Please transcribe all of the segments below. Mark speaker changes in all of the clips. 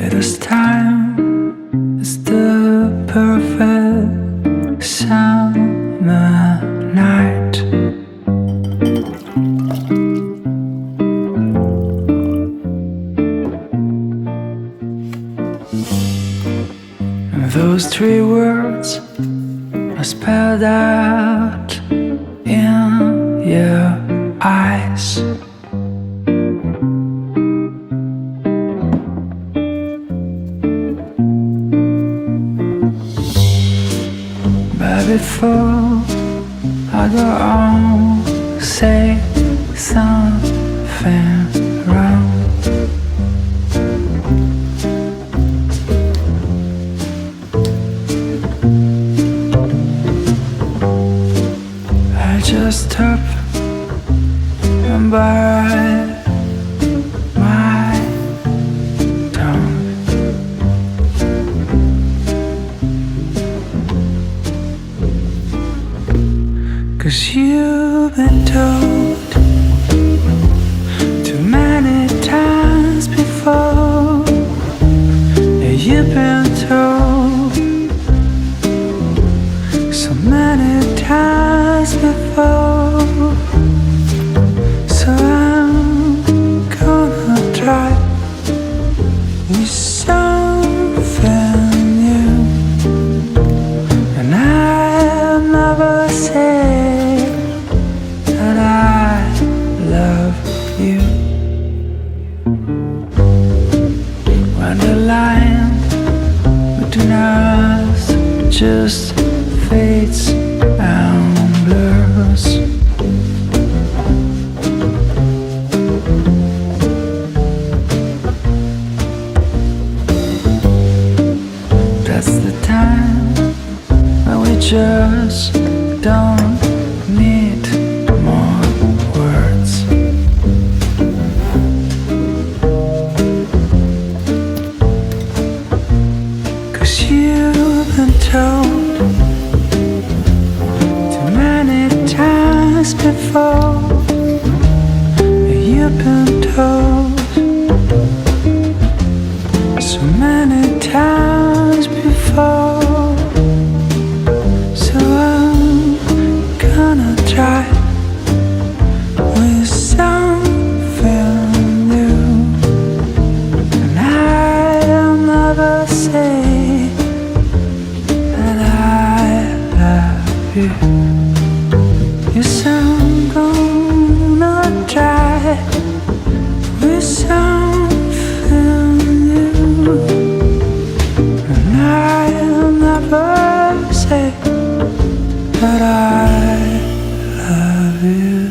Speaker 1: It is time, it's the perfect summer night. And those three words are spelled out in your eyes. But before I go on, say something wrong. I just hope and bite my tongue. 'Cause you've been told too many times before. Yeah, you've been told so many times before. So I'm gonna try with something new, and I'll never say that I love you. When the line between us just fades and blurs, that's the time when we just don't need more words. Cause you've been told too many times before. You've been told so many times before. So I'm gonna try with something new, and I'll never say that I love you. Yes, I'm gonna try with something new, and I'll never say that I love you.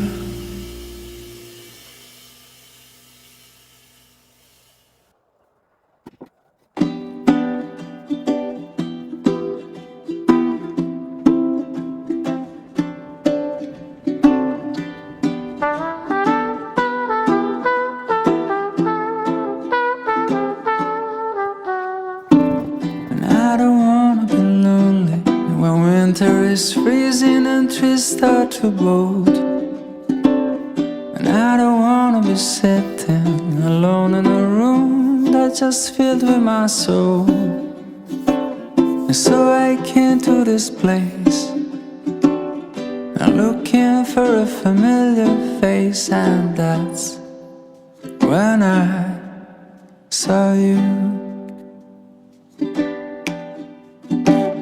Speaker 1: And I don't wanna be lonely when winter is freezing and trees start to bolt. And I don't wanna be sitting alone in a room that's just filled with my soul. And so I came to this place, I'm looking for a familiar face, and that's when I saw you.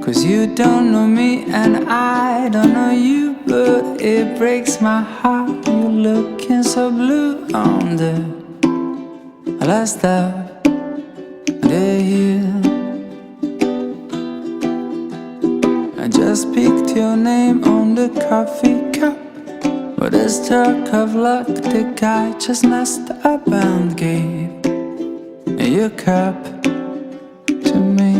Speaker 1: 'Cause you don't know me and I don't know you, but it breaks my heart. You're looking so blue on the last of the year. I just picked your name on the coffee cup, but a stroke of luck, the guy just messed up and gave your cup to me.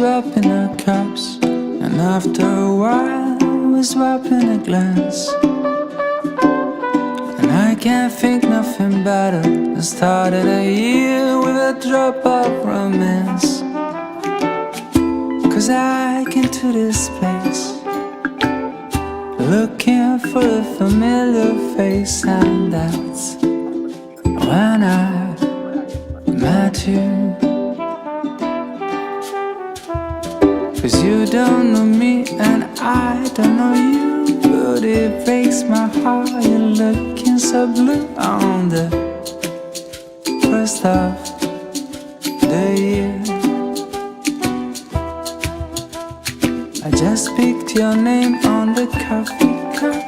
Speaker 1: Swapping our cups, and after a while we're swapping a glance. And I can't think nothing better than starting a year with a drop of romance. 'Cause I came to this place looking for a familiar face, and that's when I met you. 'Cause you don't know me and I don't know you, but it breaks my heart you're looking so blue on the first of the year. I just picked your name on the coffee cup.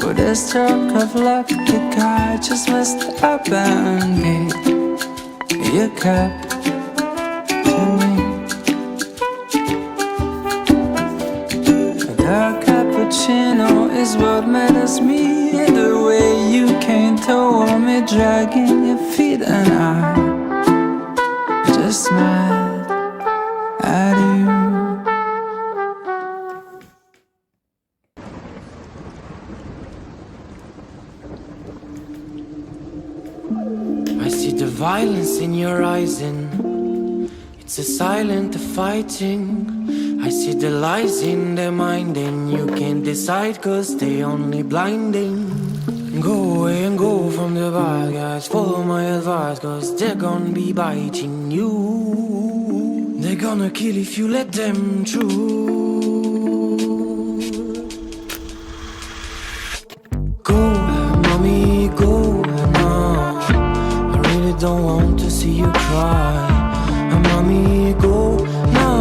Speaker 1: With a stroke of luck, the guy just messed up and gave your cup to me. A dark cappuccino is what matters me. The way you came toward me, dragging your feet, and I just smiled at you.
Speaker 2: I see the violence in your eyes, and it's a silent fighting. I see the lies in their mind, and you can't decide 'cause they only blinding. Go away and go from the bad guys, follow my advice 'cause they're gonna be biting you. They're gonna kill if you let them through. Go, mommy, go now. I really don't want to see you cry. Mommy, go now.